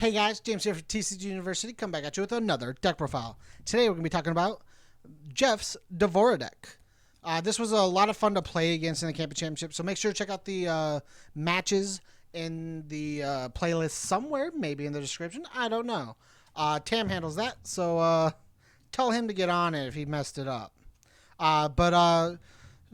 Hey guys, James here for TCG University. Come back at you with another deck profile. Today we're going to be talking about Jeff's Devora deck. This was a lot of fun to play against in the Campus Championship, so make sure to check out the matches in the playlist somewhere, maybe in the description. I don't know. Tam handles that, so tell him to get on it if he messed it up. But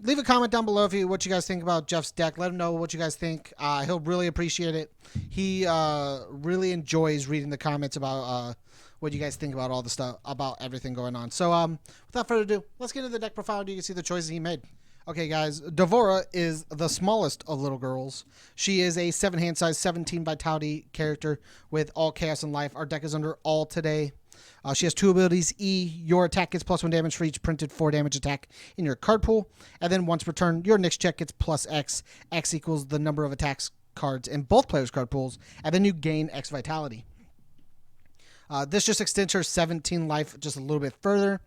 leave a comment down below what you guys think about Jeff's deck. Let him know what you guys think. He'll really appreciate it. He really enjoys reading the comments about what you guys think about all the stuff, about everything going on. So without further ado, let's get into the deck profile. You can see the choices he made. Okay, guys, Devora is the smallest of little girls. She is a 7-hand size, 17 vitality character with all chaos and life. Our deck is under all today. She has 2 abilities. E, your attack gets +1 damage for each printed 4 damage attack in your card pool. And then once per turn, your next check gets +X. X equals the number of attacks cards in both players' card pools. And then you gain X vitality. This just extends her 17 life just a little bit further.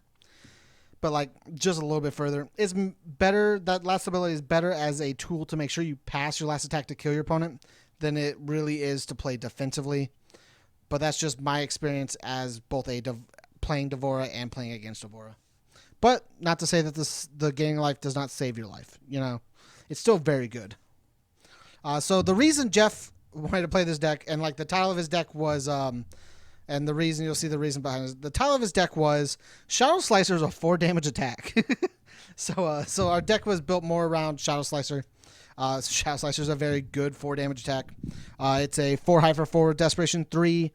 But like just a little bit further. It's better, that last ability is better as a tool to make sure you pass your last attack to kill your opponent than it really is to play defensively. But that's just my experience as both playing Devora and playing against Devora. But not to say that the gaining life does not save your life. You know, it's still very good. So the reason Jeff wanted to play this deck, and like the title of his deck was, and the reason, you'll see the reason behind it. The title of his deck was Shadow Slicer is a 4 damage attack. So our deck was built more around Shadow Slicer. Shadow Slicer is a very good 4 damage attack. It's a 4 Desperation 3.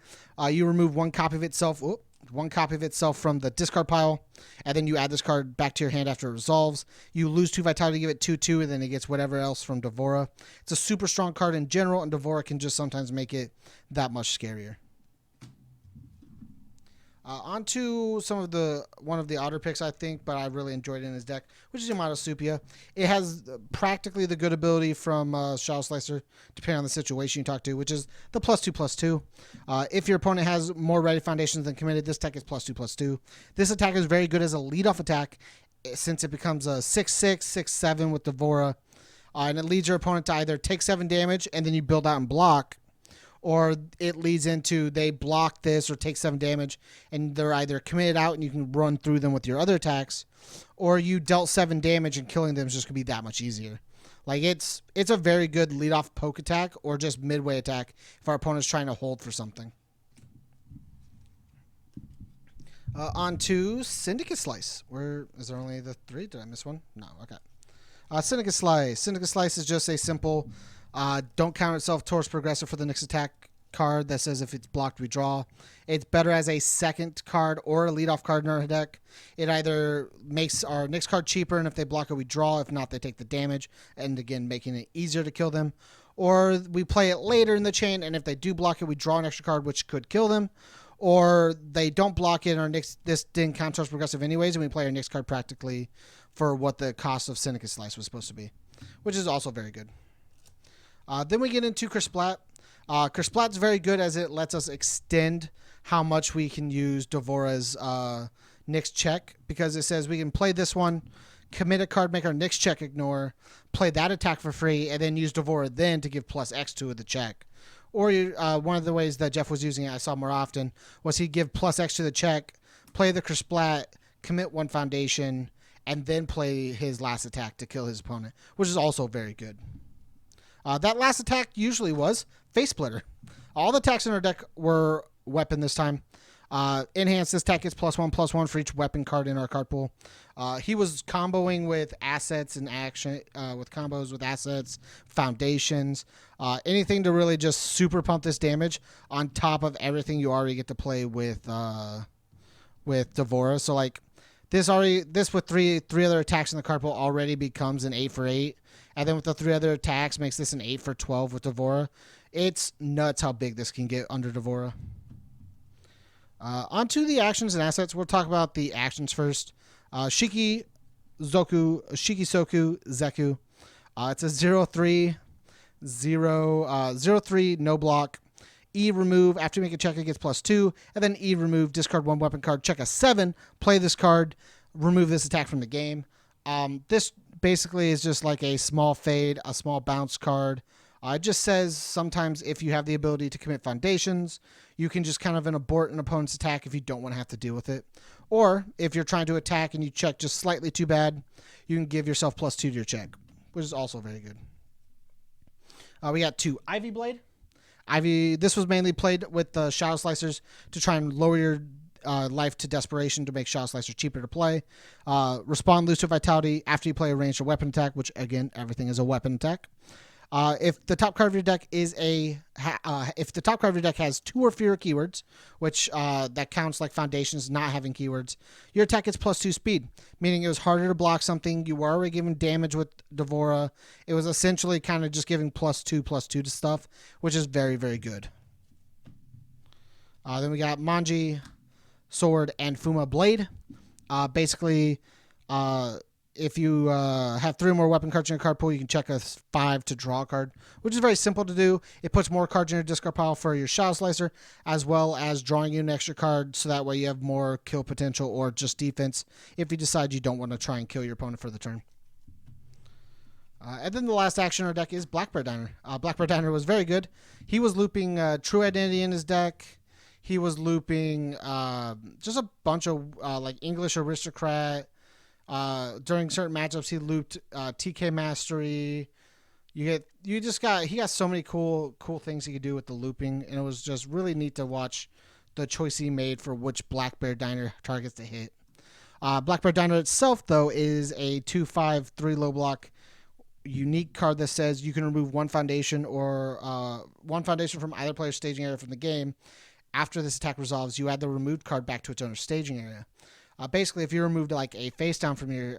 You remove one copy of itself from the discard pile, and then you add this card back to your hand after it resolves. You lose 2 vitality, give it 2/2, and then it gets whatever else from Devora. It's a super strong card in general, and Devora can just sometimes make it that much scarier. On to one of the otter picks, I think, but I really enjoyed it in his deck, which is Yamato Supia. It has practically the good ability from Shadow Slicer, depending on the situation you talk to, which is the +2/+2. If your opponent has more ready foundations than committed, this deck is +2/+2. This attack is very good as a leadoff attack, since it becomes a 6/6, 6/7 with Devora, and it leads your opponent to either take 7 damage and then you build out and block, or it leads into they block this or take 7 damage, and they're either committed out and you can run through them with your other attacks, or you dealt 7 damage and killing them is just going to be that much easier. Like it's a very good leadoff poke attack or just midway attack if our opponent's trying to hold for something. On to Syndicate Slice. Where is there only the 3? Did I miss one? No, okay. Syndicate Slice. Syndicate Slice is just a simple don't count itself towards progressive for the next attack card that says if it's blocked, we draw. It's better as a second card or a leadoff card in our deck. It either makes our next card cheaper, and if they block it, we draw. If not, they take the damage, and again, making it easier to kill them. Or we play it later in the chain, and if they do block it, we draw an extra card, which could kill them. Or they don't block it, and this didn't count towards progressive anyways, and we play our next card practically for what the cost of Syndicate Slice was supposed to be, which is also very good. Then we get into Kersplat. Kersplat's very good as it lets us extend how much we can use Devora's next check, because it says we can play this one, commit a card, make our next check ignore, play that attack for free, and then use Devora then to give +X to the check. Or one of the ways that Jeff was using it, I saw more often, was he'd give +X to the check, play the Kersplat, commit 1 foundation, and then play his last attack to kill his opponent, which is also very good. That last attack usually was Face Splitter. All the attacks in our deck were weapon this time. Enhance, this attack gets +1/+1 for each weapon card in our card pool. He was comboing with assets and action, with combos with assets, foundations, anything to really just super pump this damage on top of everything you already get to play with Devora. So like this with three other attacks in the card pool already becomes an 8 for 8. And then with the 3 other attacks makes this an 8 for 12 with Devora. It's nuts how big this can get under Devora. Onto the actions and assets. We'll talk about the actions first. Shikisoku Zeku. It's a 0/3, 0/3, no block. E remove, after you make a check, it gets +2. And then E remove, discard 1 weapon card, check a 7, play this card, remove this attack from the game. This basically is just like a small fade, a small bounce card. It just says sometimes if you have the ability to commit foundations, you can just kind of abort an opponent's attack if you don't want to have to deal with it. Or if you're trying to attack and you check just slightly too bad, you can give yourself +2 to your check, which is also very good. We got 2 Ivy Blade. Ivy, this was mainly played with the Shadow Slicers to try and lower your life to desperation to make Shadow Slicer cheaper to play. Respond loose to vitality after you play a ranged or weapon attack, which again, everything is a weapon attack. If the top card of your deck is if the top card of your deck has 2 or fewer keywords, which that counts like foundations not having keywords, your attack gets +2 speed, meaning it was harder to block something. You were already giving damage with Devora. It was essentially kind of just giving +2/+2 to stuff, which is very, very good. Then we got Manji Sword and Fuma Blade. Basically, if you have 3 or more weapon cards in your card pool, you can check a 5 to draw a card, which is very simple to do. It puts more cards in your discard pile for your Shadow Slicer, as well as drawing you an extra card, so that way you have more kill potential or just defense if you decide you don't want to try and kill your opponent for the turn. And then the last action in our deck is Blackbear Diner. Blackbear Diner was very good. He was looping True Identity in his deck. He was looping just a bunch of like English Aristocrat. During certain matchups, he looped TK Mastery. He got so many cool things he could do with the looping, and it was just really neat to watch the choice he made for which Blackbear Diner targets to hit. Blackbear Diner itself, though, is a 2/5 3 low block unique card that says you can remove 1 foundation or 1 foundation from either player's staging area from the game. After this attack resolves, you add the removed card back to its owner's staging area. Basically, if you removed like a face down from your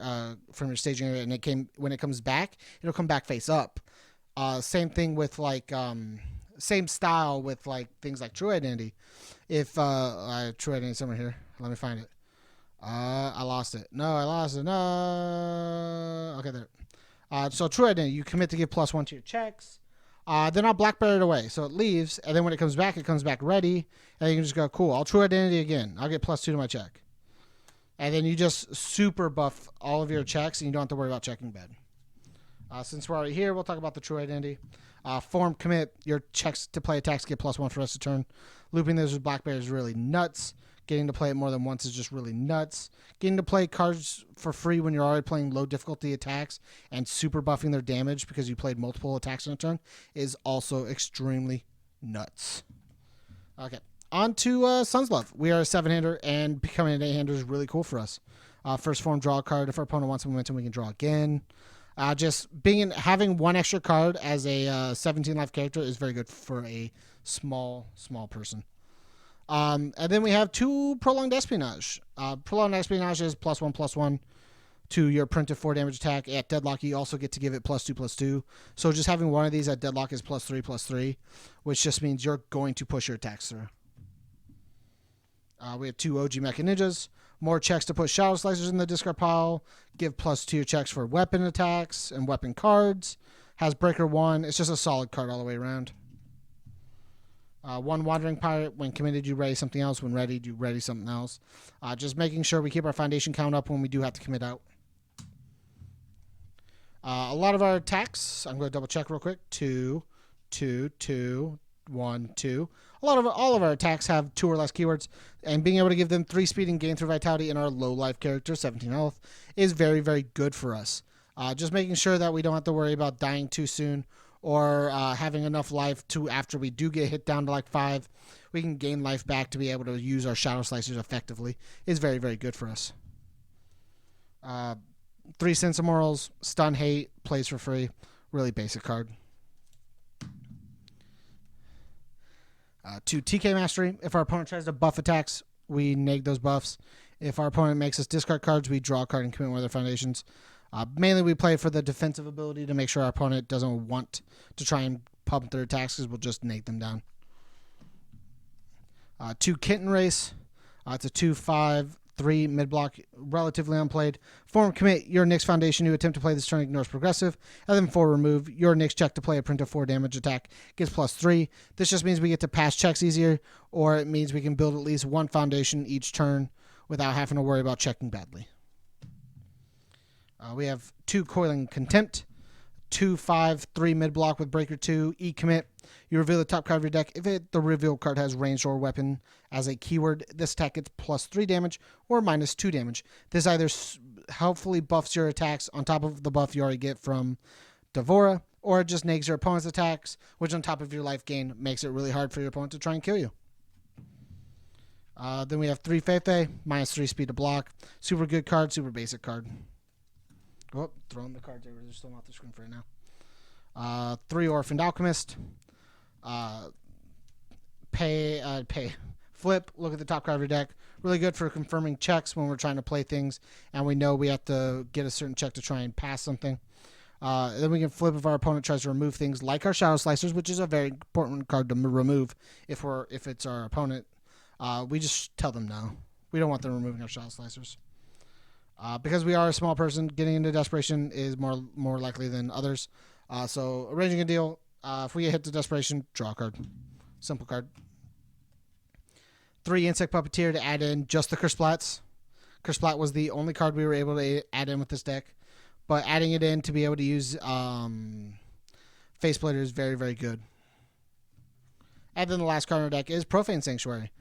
staging area and when it comes back, it'll come back face up. Same thing with like same style with like things like True Identity. If True Identity somewhere here, let me find it. I lost it. No, I lost it. No. Okay, there. So True Identity, you commit to give +1 to your checks. Then I'll Blackbear it away, so it leaves, and then when it comes back ready, and you can just go, cool, I'll True Identity again. I'll get +2 to my check. And then you just super buff all of your checks, and you don't have to worry about checking bad. Since we're already here, we'll talk about the True Identity. Form commit, your checks to play attacks get +1 for the rest of the turn. Looping this with Blackbear is really nuts. Getting to play it more than once is just really nuts. Getting to play cards for free when you're already playing low difficulty attacks and super buffing their damage because you played multiple attacks in a turn is also extremely nuts. Okay. On to Sun's Love. We are a 7-hander, and becoming an 8-hander is really cool for us. First form, draw a card. If our opponent wants momentum, we can draw again. Having 1 extra card as a 17 life character is very good for a small person. And then we have 2 Prolonged Espionage. Prolonged Espionage is +1/+1 to your printed 4 damage attack. At Deadlock, you also get to give it +2/+2. So just having 1 of these at Deadlock is +3/+3, which just means you're going to push your attacks through. We have 2 OG Mecha Ninjas. More checks to put Shadow Slicers in the discard pile. Give +2 your checks for weapon attacks and weapon cards. Has Breaker 1. It's just a solid card all the way around. 1 Wandering Pirate. When committed, you ready something else. When ready, you ready something else. Just making sure we keep our foundation count up when we do have to commit out. A lot of our attacks, I'm going to double check real quick. 2, 2, 2, 1, 2. All of our attacks have 2 or less keywords, and being able to give them 3 speed and gain through vitality in our low life character, 17 health, is very, very good for us. Just making sure that we don't have to worry about dying too soon or having enough life to, after we do get hit down to like 5, we can gain life back to be able to use our Shadow Slicers effectively, is very, very good for us. 3 Sense of Morals, Stun Hate, plays for free, really basic card. 2 TK Mastery. If our opponent tries to buff attacks, we neg those buffs. If our opponent makes us discard cards, we draw a card and commit one of their foundations. Mainly we play for the defensive ability to make sure our opponent doesn't want to try and pump their attacks, because we'll just neg them down. 2 Kitten Race. It's a 2/5 3 mid block, relatively unplayed. Form commit, your Nyx Foundation you attempt to play this turn ignores progressive. And then 4 remove, your Nyx check to play a print of 4 damage attack gets +3. This just means we get to pass checks easier, or it means we can build at least 1 foundation each turn without having to worry about checking badly. We have 2 Coiling Contempt, 2/5/3 mid block with breaker 2, E commit. You reveal the top card of your deck. If the reveal card has ranged or weapon as a keyword, this attack gets +3 damage or -2 damage. This either helpfully buffs your attacks on top of the buff you already get from Devora, or it just negs your opponent's attacks, which on top of your life gain makes it really hard for your opponent to try and kill you. Then we have 3 Feifei, -3 speed to block. Super good card, super basic card. Oh, throwing the cards over. They're still off the screen for right now. 3 Orphaned Alchemist. Flip, look at the top card of your deck. Really good for confirming checks when we're trying to play things and we know we have to get a certain check to try and pass something. Then we can flip if our opponent tries to remove things like our Shadow Slicers, which is a very important card to remove if it's our opponent. We just tell them no. We don't want them removing our Shadow Slicers. Because we are a small person, getting into Desperation is more likely than others. So arranging a deal, if we get hit to Desperation, draw a card. Simple card. 3 Insect Puppeteer to add in just the Kersplats. Kersplat was the only card we were able to add in with this deck. But adding it in to be able to use Faceplater is very, very good. And then the last card in our deck is Profane Sanctuary.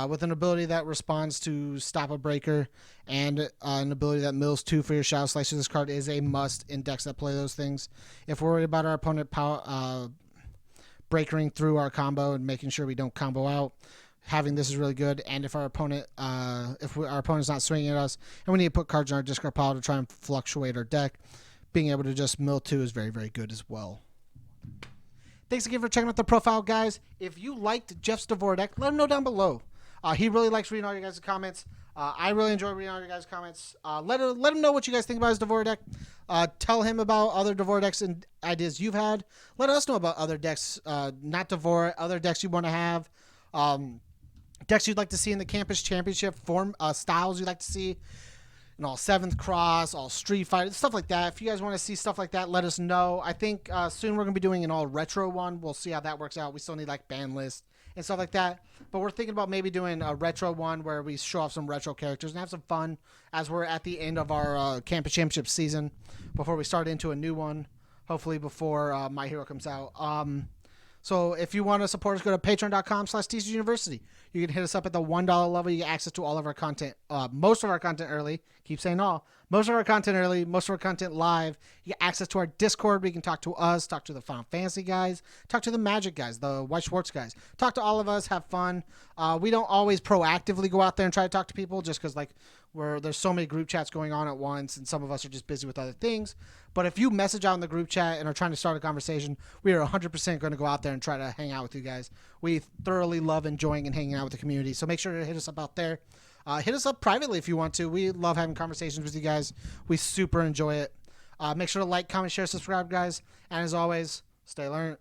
With an ability that responds to stop a breaker and an ability that mills 2 for your Shadow Slicer. This card is a must in decks that play those things. If we're worried about our opponent breakering through our combo and making sure we don't combo out, having this is really good. And if our opponent, our opponent's not swinging at us and we need to put cards in our discard pile to try and fluctuate our deck, being able to just mill 2 is very, very good as well. Thanks again for checking out the profile, guys. If you liked Jeff's Devora deck, let him know down below. He really likes reading all your guys' comments. I really enjoy reading all your guys' comments. Let him know what you guys think about his Devora deck. Tell him about other Devora decks and ideas you've had. Let us know about other decks, not Devora, other decks you want to have. Decks you'd like to see in the Campus Championship, styles you'd like to see. And all 7th Cross, all Street Fighter, stuff like that. If you guys want to see stuff like that, let us know. I think soon we're going to be doing an all retro one. We'll see how that works out. We still need like ban list and stuff like that. But we're thinking about maybe doing a retro one where we show off some retro characters and have some fun as we're at the end of our Campus Championship season before we start into a new one, hopefully before My Hero comes out. So if you want to support us, go to patreon.com/TCGUniversity. You can hit us up at the $1 level. You get access to all of our content, most of our content early. Keep saying all. Most of our content early, most of our content live. You get access to our Discord where you can talk to us, talk to the Final Fantasy guys, talk to the Magic guys, the White Schwartz guys. Talk to all of us, have fun. We don't always proactively go out there and try to talk to people just because there's so many group chats going on at once and some of us are just busy with other things. But if you message out in the group chat and are trying to start a conversation, we are 100% going to go out there and try to hang out with you guys. We thoroughly love enjoying and hanging out with the community. So make sure to hit us up out there. Hit us up privately if you want to. We love having conversations with you guys. We super enjoy it. Make sure to like, comment, share, subscribe, guys. And as always, stay learned.